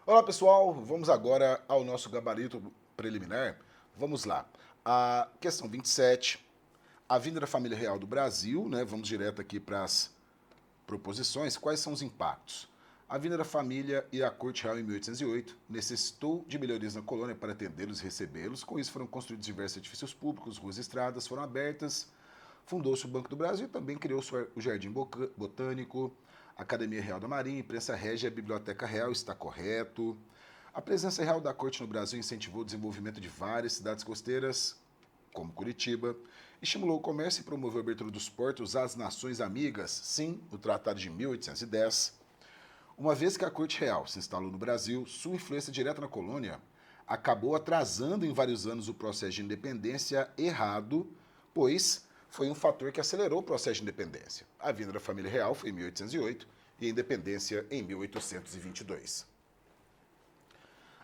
Olá pessoal, vamos agora ao nosso gabarito preliminar. Vamos lá. A questão 27, a vinda da família real do Brasil, né? Vamos direto aqui para as proposições. Quais são os impactos? A vinda da família e a corte real em 1808 necessitou de melhorias na colônia para atendê-los e recebê-los. Com isso foram construídos diversos edifícios públicos, ruas e estradas foram abertas, fundou-se o Banco do Brasil e também criou-se o Jardim Botânico, a Academia Real da Marinha, a imprensa régia e a Biblioteca Real, está correto. A presença real da corte no Brasil incentivou o desenvolvimento de várias cidades costeiras, como Curitiba, estimulou o comércio e promoveu a abertura dos portos às nações amigas, sim, o Tratado de 1810. Uma vez que a corte real se instalou no Brasil, sua influência direta na colônia acabou atrasando em vários anos o processo de independência errado, pois foi um fator que acelerou o processo de independência. A vinda da família real foi em 1808 e a independência em 1822.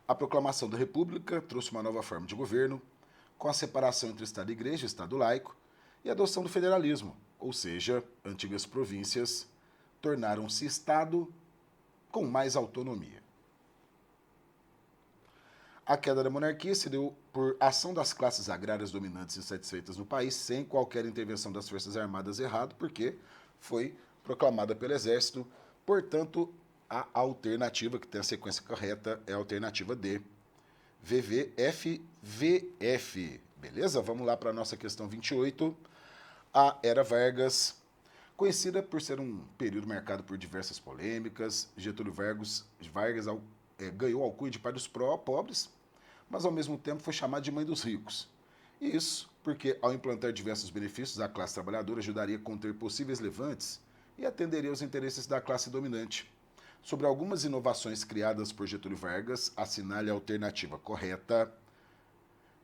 A proclamação da República trouxe uma nova forma de governo, com a separação entre Estado e Igreja, Estado laico, e a adoção do federalismo, ou seja, antigas províncias tornaram-se Estado com mais autonomia. A queda da monarquia se deu por ação das classes agrárias dominantes e insatisfeitas no país, sem qualquer intervenção das Forças Armadas errado, porque foi proclamada pelo Exército. Portanto, a alternativa, que tem a sequência correta, é a alternativa D. VVFVF. Beleza? Vamos lá para a nossa questão 28. A Era Vargas. Conhecida por ser um período marcado por diversas polêmicas, Getúlio Vargas ganhou a alcunha de pai dos pobres, mas ao mesmo tempo foi chamado de mãe dos ricos. E isso porque, ao implantar diversos benefícios, a classe trabalhadora ajudaria a conter possíveis levantes e atenderia aos interesses da classe dominante. Sobre algumas inovações criadas por Getúlio Vargas, assinale a alternativa correta.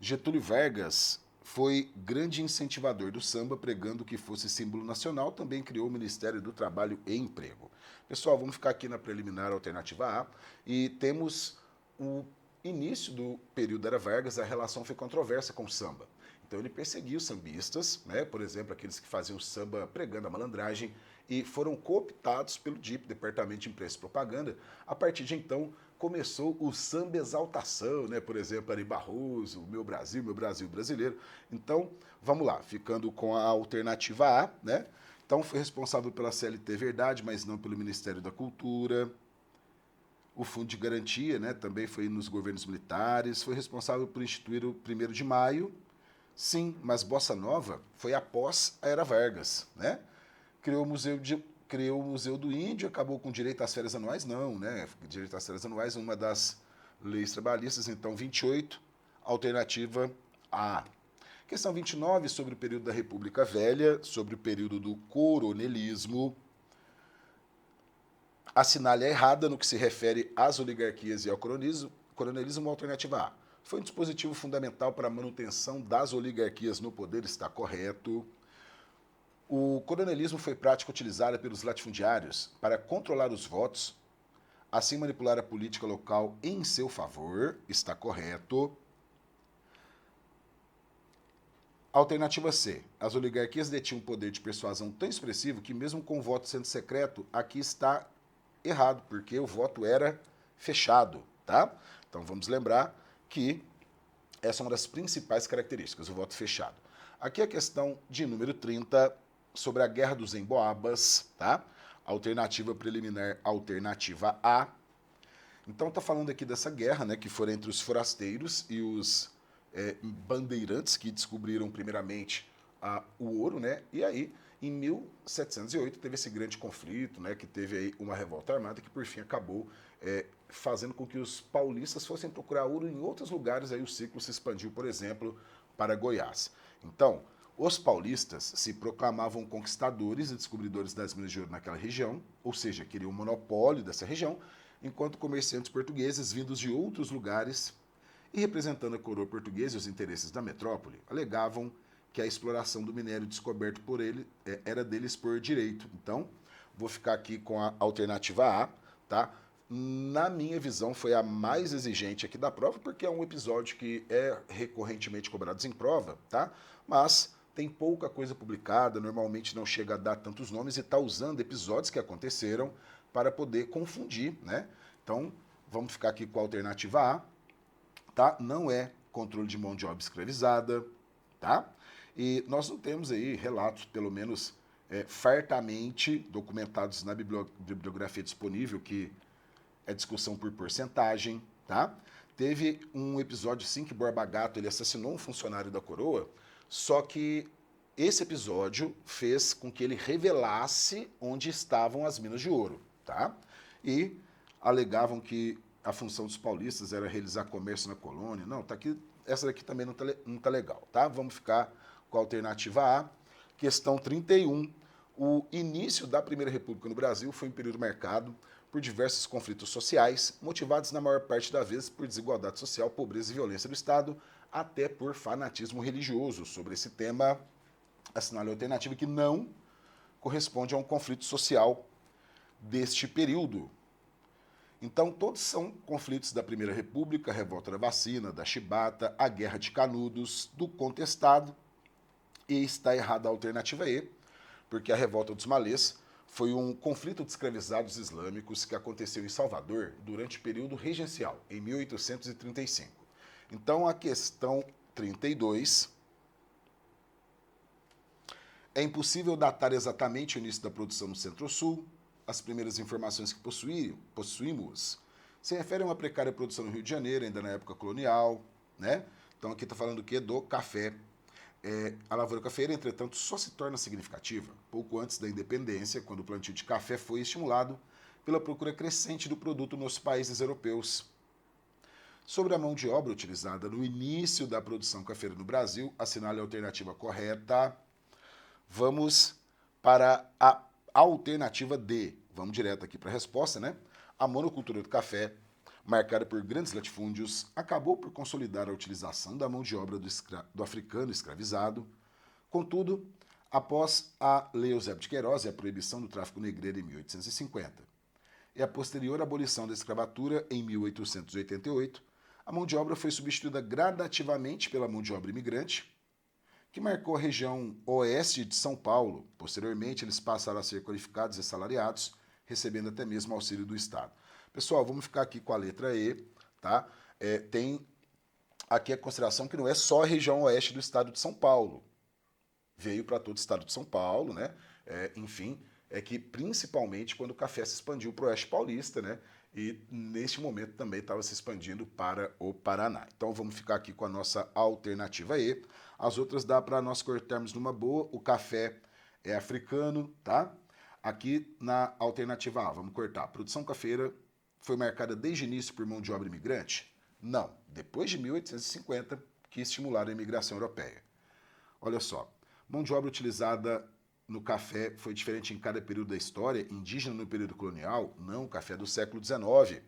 Getúlio Vargas foi grande incentivador do samba, pregando que fosse símbolo nacional, também criou o Ministério do Trabalho e Emprego. Pessoal, vamos ficar aqui na preliminar alternativa A e temos o início do período Era Vargas, a relação foi controversa com o samba. Então ele perseguiu os sambistas, né? Por exemplo, aqueles que faziam samba pregando a malandragem, e foram cooptados pelo DIP, Departamento de Imprensa e Propaganda. A partir de então, começou o samba exaltação, né? Por exemplo, Ari Barroso, Meu Brasil brasileiro. Então, vamos lá, ficando com a alternativa A, né? Então, foi responsável pela CLT Verdade, mas não pelo Ministério da Cultura. O Fundo de Garantia, né, também foi nos governos militares. Foi responsável por instituir o 1º de Maio. Sim, mas Bossa Nova foi após a Era Vargas, né? Criou o Museu do Índio, acabou com direito às férias anuais? Não, né? Direito às férias anuais é uma das leis trabalhistas, então 28, alternativa A. Questão 29, sobre o período da República Velha, sobre o período do coronelismo. Assinale a errada no que se refere às oligarquias e ao coronelismo, alternativa A. Foi um dispositivo fundamental para a manutenção das oligarquias no poder, está correto. O coronelismo foi prática utilizada pelos latifundiários para controlar os votos, assim manipular a política local em seu favor, está correto. Alternativa C. As oligarquias detinham um poder de persuasão tão expressivo que, mesmo com o voto sendo secreto, aqui está errado, porque o voto era fechado, tá? Então vamos lembrar que essa é uma das principais características, o voto fechado. Aqui a questão de número 30, sobre a Guerra dos Emboabas, tá? Alternativa preliminar, alternativa A. Então tá falando aqui dessa guerra, né, que foi entre os forasteiros e os bandeirantes, que descobriram primeiramente o ouro, né? E aí, em 1708, teve esse grande conflito, né, que teve aí uma revolta armada que, por fim, acabou fazendo com que os paulistas fossem procurar ouro em outros lugares. Aí o ciclo se expandiu, por exemplo, para Goiás. Então, os paulistas se proclamavam conquistadores e descobridores das minas de ouro naquela região, ou seja, queriam o monopólio dessa região, enquanto comerciantes portugueses vindos de outros lugares e representando a coroa portuguesa e os interesses da metrópole, alegavam que a exploração do minério descoberto por ele era deles por direito. Então, vou ficar aqui com a alternativa A, tá? Na minha visão, foi a mais exigente aqui da prova, porque é um episódio que é recorrentemente cobrado em prova, tá? Mas tem pouca coisa publicada, normalmente não chega a dar tantos nomes e está usando episódios que aconteceram para poder confundir, né? Então, vamos ficar aqui com a alternativa A, tá? Não é controle de mão de obra escravizada, tá? E nós não temos aí relatos, pelo menos fartamente documentados na bibliografia disponível, que é discussão por porcentagem, tá? Teve um episódio, sim, que Borba Gato ele assassinou um funcionário da coroa, só que esse episódio fez com que ele revelasse onde estavam as minas de ouro, tá? E alegavam que a função dos paulistas era realizar comércio na colônia. Não, tá aqui, essa daqui também não tá legal, tá? Vamos ficar com a alternativa A. Questão 31. O início da Primeira República no Brasil foi um período marcado por diversos conflitos sociais, motivados na maior parte das vezes por desigualdade social, pobreza e violência do Estado, até por fanatismo religioso. Sobre esse tema, assinale a alternativa que não corresponde a um conflito social deste período. Então, todos são conflitos da Primeira República, a revolta da vacina, da chibata, a guerra de Canudos, do contestado, e está errada a alternativa E, porque a revolta dos malês foi um conflito de escravizados islâmicos que aconteceu em Salvador durante o período regencial, em 1835. Então, a questão 32... É impossível datar exatamente o início da produção no Centro-Sul. As primeiras informações que possuímos se referem a uma precária produção no Rio de Janeiro, ainda na época colonial, né? Então aqui está falando o quê? Do café. A lavoura cafeeira, entretanto, só se torna significativa pouco antes da independência, quando o plantio de café foi estimulado pela procura crescente do produto nos países europeus. Sobre a mão de obra utilizada no início da produção cafeeira no Brasil, assinale a alternativa correta. Vamos para a alternativa D. Vamos direto aqui para a resposta, né? A monocultura do café, marcada por grandes latifúndios, acabou por consolidar a utilização da mão de obra do africano escravizado. Contudo, após a Lei Eusébio de Queiroz e a proibição do tráfico negreiro em 1850 e a posterior abolição da escravatura em 1888, a mão de obra foi substituída gradativamente pela mão de obra imigrante, que marcou a região oeste de São Paulo. Posteriormente, eles passaram a ser qualificados e assalariados, recebendo até mesmo auxílio do Estado. Pessoal, vamos ficar aqui com a letra E, tá? Tem aqui a consideração que não é só a região oeste do Estado de São Paulo. Veio para todo o Estado de São Paulo, né? Enfim, é que principalmente quando o café se expandiu para o oeste paulista, né? E neste momento também estava se expandindo para o Paraná. Então vamos ficar aqui com a nossa alternativa E. As outras dá para nós cortarmos numa boa. O café é africano, tá? Aqui na alternativa A, vamos cortar. A produção cafeira foi marcada desde o início por mão de obra imigrante? Não. Depois de 1850, que estimularam a imigração europeia. Olha só, mão de obra utilizada no café foi diferente em cada período da história, indígena no período colonial? Não, o café é do século XIX.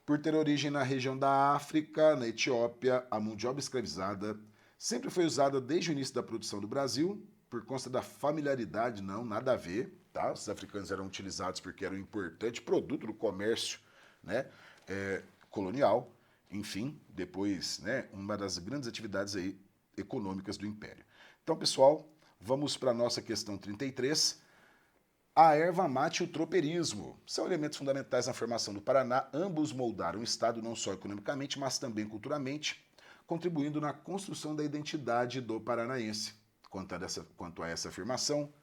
Por ter origem na região da África, na Etiópia, a mão de obra escravizada sempre foi usada desde o início da produção do Brasil, por conta da familiaridade, não, nada a ver, tá? Os africanos eram utilizados porque eram um importante produto do comércio, né, colonial, enfim, depois, né, uma das grandes atividades aí econômicas do Império. Então, pessoal, vamos para a nossa questão 33. A erva mate e o tropeirismo são elementos fundamentais na formação do Paraná. Ambos moldaram o Estado não só economicamente, mas também culturalmente, contribuindo na construção da identidade do paranaense. Quanto a essa afirmação,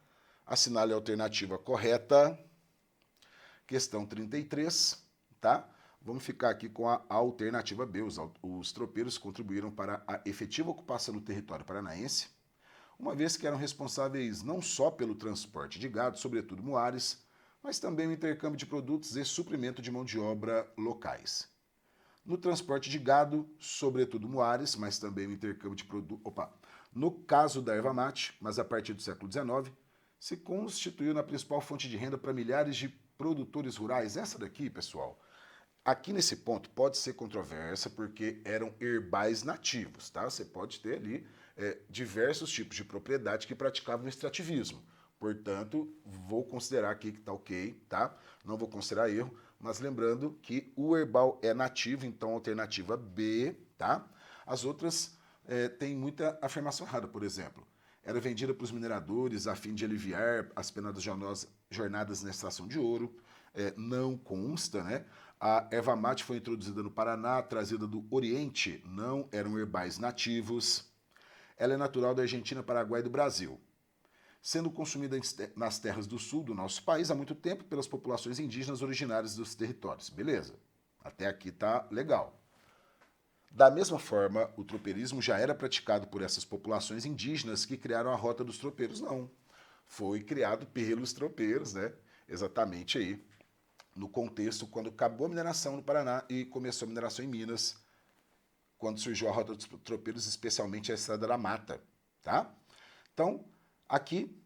assinale a alternativa correta. Questão 33, tá? Vamos ficar aqui com a alternativa B. Os tropeiros contribuíram para a efetiva ocupação do território paranaense, uma vez que eram responsáveis não só pelo transporte de gado, sobretudo muares, mas também o intercâmbio de produtos e suprimento de mão de obra locais. No transporte de gado, sobretudo muares, mas também o intercâmbio de produtos... No caso da erva mate, mas a partir do século XIX, se constituiu na principal fonte de renda para milhares de produtores rurais. Essa daqui, pessoal, aqui nesse ponto pode ser controversa porque eram herbais nativos, tá? Você pode ter ali diversos tipos de propriedade que praticavam o extrativismo. Portanto, vou considerar aqui que está ok, tá? Não vou considerar erro, mas lembrando que o herbal é nativo, então alternativa B, tá? As outras têm muita afirmação errada, por exemplo. Era vendida para os mineradores a fim de aliviar as penadas jornadas na extração de ouro. Não consta, né? A erva mate foi introduzida no Paraná, trazida do Oriente, não eram herbais nativos. Ela é natural da Argentina, Paraguai e do Brasil, sendo consumida nas terras do sul do nosso país há muito tempo pelas populações indígenas originárias dos territórios. Beleza, até aqui tá legal. Da mesma forma, o tropeirismo já era praticado por essas populações indígenas que criaram a Rota dos Tropeiros. Não, foi criado pelos tropeiros, né? Exatamente aí, no contexto quando acabou a mineração no Paraná e começou a mineração em Minas, quando surgiu a Rota dos Tropeiros, especialmente a Estrada da Mata, tá? Então, aqui,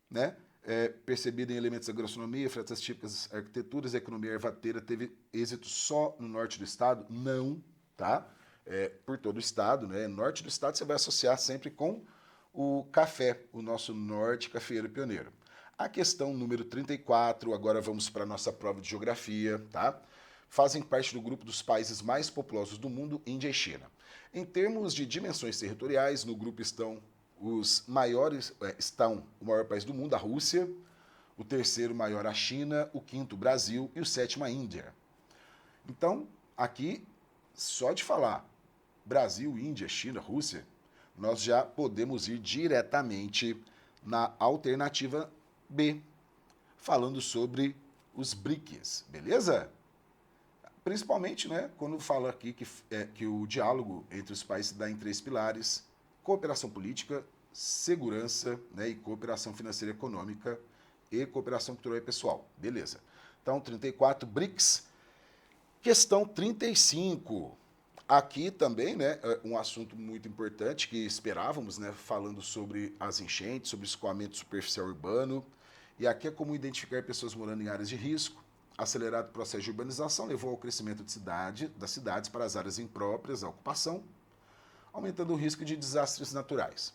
né, percebido em elementos da gastronomia, frestas típicas, arquiteturas, a economia ervateira teve êxito só no norte do estado? Não, tá? Por todo o estado, né? Norte do estado você vai associar sempre com o café, o nosso norte cafeeiro pioneiro. A questão número 34, agora vamos para a nossa prova de geografia, tá? Fazem parte do grupo dos países mais populosos do mundo, Índia e China. Em termos de dimensões territoriais, no grupo estão os maiores, estão o maior país do mundo, a Rússia, o terceiro maior a China, o quinto o Brasil e o sétimo a Índia. Então, aqui, só de falar Brasil, Índia, China, Rússia, nós já podemos ir diretamente na alternativa B, falando sobre os BRICS, beleza? Principalmente, né, quando fala aqui que o diálogo entre os países dá em 3 pilares: cooperação política, segurança, né, e cooperação financeira e econômica e cooperação cultural e pessoal. Beleza. Então, 34, BRICS. Questão 35. Aqui também, né, um assunto muito importante que esperávamos, né, falando sobre as enchentes, sobre o escoamento superficial urbano. E aqui é como identificar pessoas morando em áreas de risco. Acelerado processo de urbanização levou ao crescimento das cidades para as áreas impróprias à ocupação, aumentando o risco de desastres naturais.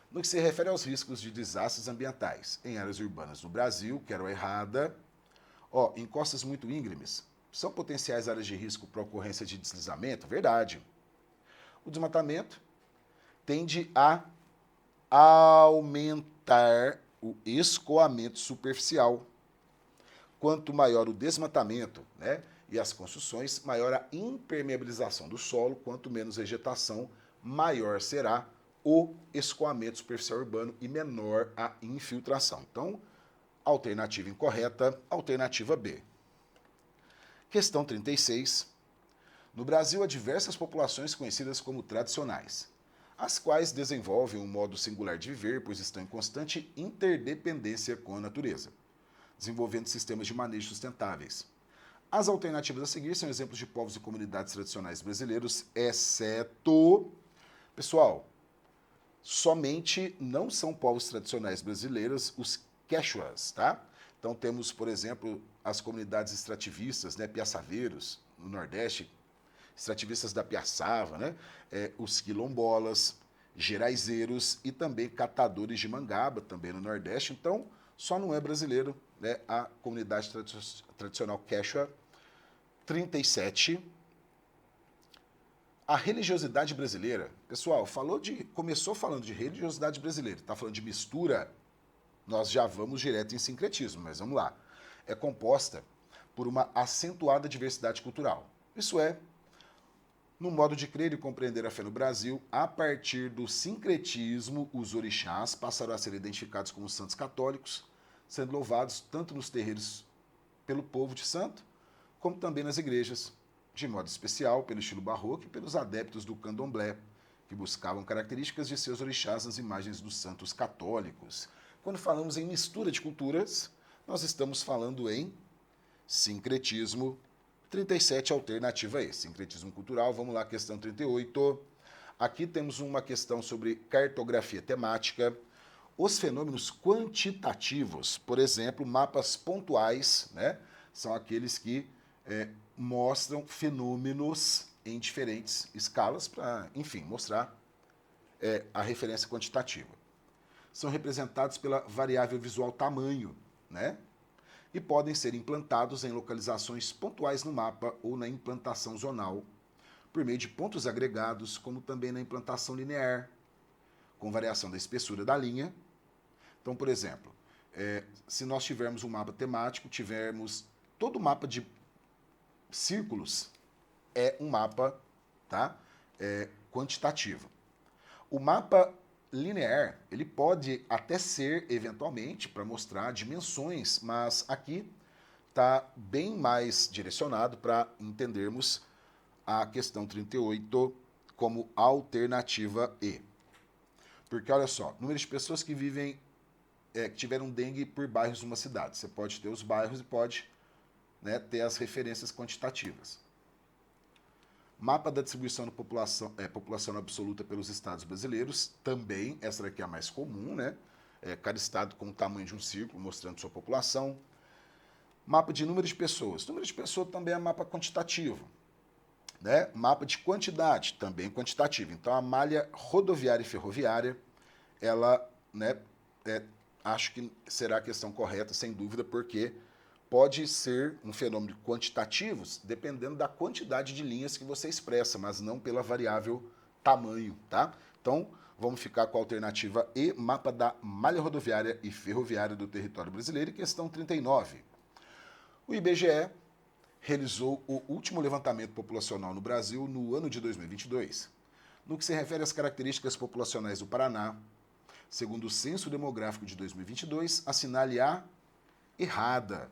No que se refere aos riscos de desastres ambientais em áreas urbanas no Brasil, quero a errada, encostas muito íngremes são potenciais áreas de risco para ocorrência de deslizamento? Verdade. O desmatamento tende a aumentar o escoamento superficial. Quanto maior o desmatamento, né, e as construções, maior a impermeabilização do solo, quanto menos vegetação, maior será o escoamento superficial urbano e menor a infiltração. Então, alternativa incorreta, alternativa B. Questão 36. No Brasil há diversas populações conhecidas como tradicionais, as quais desenvolvem um modo singular de viver, pois estão em constante interdependência com a natureza, desenvolvendo sistemas de manejo sustentáveis. As alternativas a seguir são exemplos de povos e comunidades tradicionais brasileiros, exceto... Pessoal, somente não são povos tradicionais brasileiros os quechuas, tá? Então temos, por exemplo, as comunidades extrativistas, né, piaçaveiros, no Nordeste, extrativistas da Piaçava, né, os quilombolas, geraizeiros e também catadores de mangaba, também no Nordeste. Então, só não é brasileiro, né, a comunidade tradicional quechua. 37. A religiosidade brasileira. Pessoal, começou falando de religiosidade brasileira, está falando de mistura, nós já vamos direto em sincretismo, mas vamos lá. É composta por uma acentuada diversidade cultural. Isso é, no modo de crer e compreender a fé no Brasil, a partir do sincretismo, os orixás passaram a ser identificados como santos católicos, sendo louvados tanto nos terreiros pelo povo de santo, como também nas igrejas, de modo especial pelo estilo barroco e pelos adeptos do candomblé, que buscavam características de seus orixás nas imagens dos santos católicos. Quando falamos em mistura de culturas, nós estamos falando em sincretismo. 37, alternativa E, sincretismo cultural. Vamos lá, questão 38. Aqui temos uma questão sobre cartografia temática. Os fenômenos quantitativos, por exemplo, mapas pontuais, né, são aqueles que mostram fenômenos em diferentes escalas para, enfim, mostrar a referência quantitativa. São representados pela variável visual tamanho, né? E podem ser implantados em localizações pontuais no mapa ou na implantação zonal, por meio de pontos agregados, como também na implantação linear, com variação da espessura da linha. Então, por exemplo, se nós tivermos um mapa temático, tivermos todo o mapa círculos é um mapa, tá? Quantitativo. O mapa linear, ele pode até ser, eventualmente, para mostrar dimensões, mas aqui está bem mais direcionado para entendermos a questão 38 como alternativa E. Porque, olha só, número de pessoas que vivem, que tiveram dengue por bairros de uma cidade. Você pode ter os bairros e pode, né, ter as referências quantitativas. Mapa da distribuição da população absoluta pelos estados brasileiros, também, essa daqui é a mais comum, né? Cada estado com o tamanho de um círculo, mostrando sua população. Mapa de número de pessoas. Número de pessoas também é mapa quantitativo. Né? Mapa de quantidade, também quantitativo. Então, a malha rodoviária e ferroviária, ela, né, acho que será a questão correta, sem dúvida, porque pode ser um fenômeno quantitativo, dependendo da quantidade de linhas que você expressa, mas não pela variável tamanho, tá? Então, vamos ficar com a alternativa E, mapa da malha rodoviária e ferroviária do território brasileiro, questão 39. O IBGE realizou o último levantamento populacional no Brasil no ano de 2022. No que se refere às características populacionais do Paraná, segundo o Censo Demográfico de 2022, assinale a errada.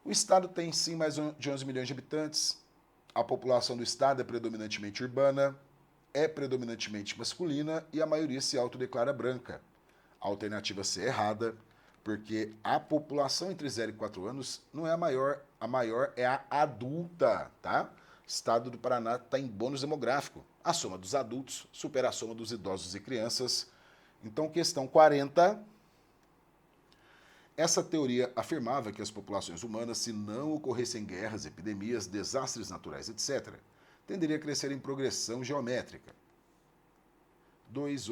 O estado tem sim mais de 11 milhões de habitantes, a população do estado é predominantemente urbana, é predominantemente masculina e a maioria se autodeclara branca. A alternativa C é errada, porque a população entre 0 e 4 anos não é a maior é a adulta, tá? O estado do Paraná está em bônus demográfico. A soma dos adultos supera a soma dos idosos e crianças. Então, questão 40. Essa teoria afirmava que as populações humanas, se não ocorressem guerras, epidemias, desastres naturais, etc., tenderiam a crescer em progressão geométrica. 2,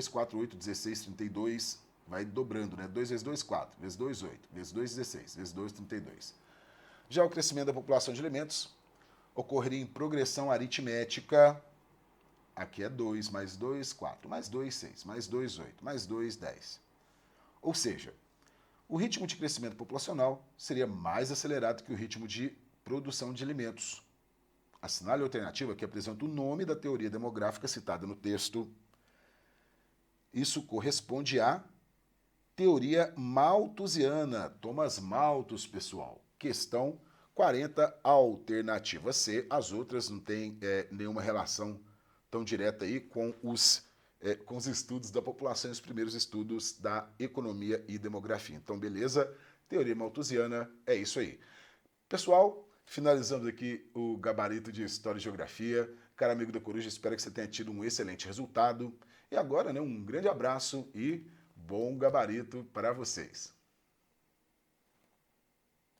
4, 8, 16, 32, vai dobrando, né? 2 vezes 2, 4, vezes 2, 8, vezes 2, 16, vezes 2, 32. Já o crescimento da população de elementos ocorreria em progressão aritmética. Aqui é 2, mais 2, 4, mais 2, 6, mais 2, 8, mais 2, 10. Ou seja, o ritmo de crescimento populacional seria mais acelerado que o ritmo de produção de alimentos. Assinale a alternativa que apresenta o nome da teoria demográfica citada no texto. Isso corresponde à teoria malthusiana. Thomas Malthus, pessoal. Questão 40, alternativa C. As outras não têm nenhuma relação tão direta aí com os estudos da população e os primeiros estudos da economia e demografia. Então, beleza? Teoria malthusiana é isso aí. Pessoal, finalizando aqui o gabarito de História e Geografia. Cara amigo da Coruja, espero que você tenha tido um excelente resultado. E agora, né, um grande abraço e bom gabarito para vocês.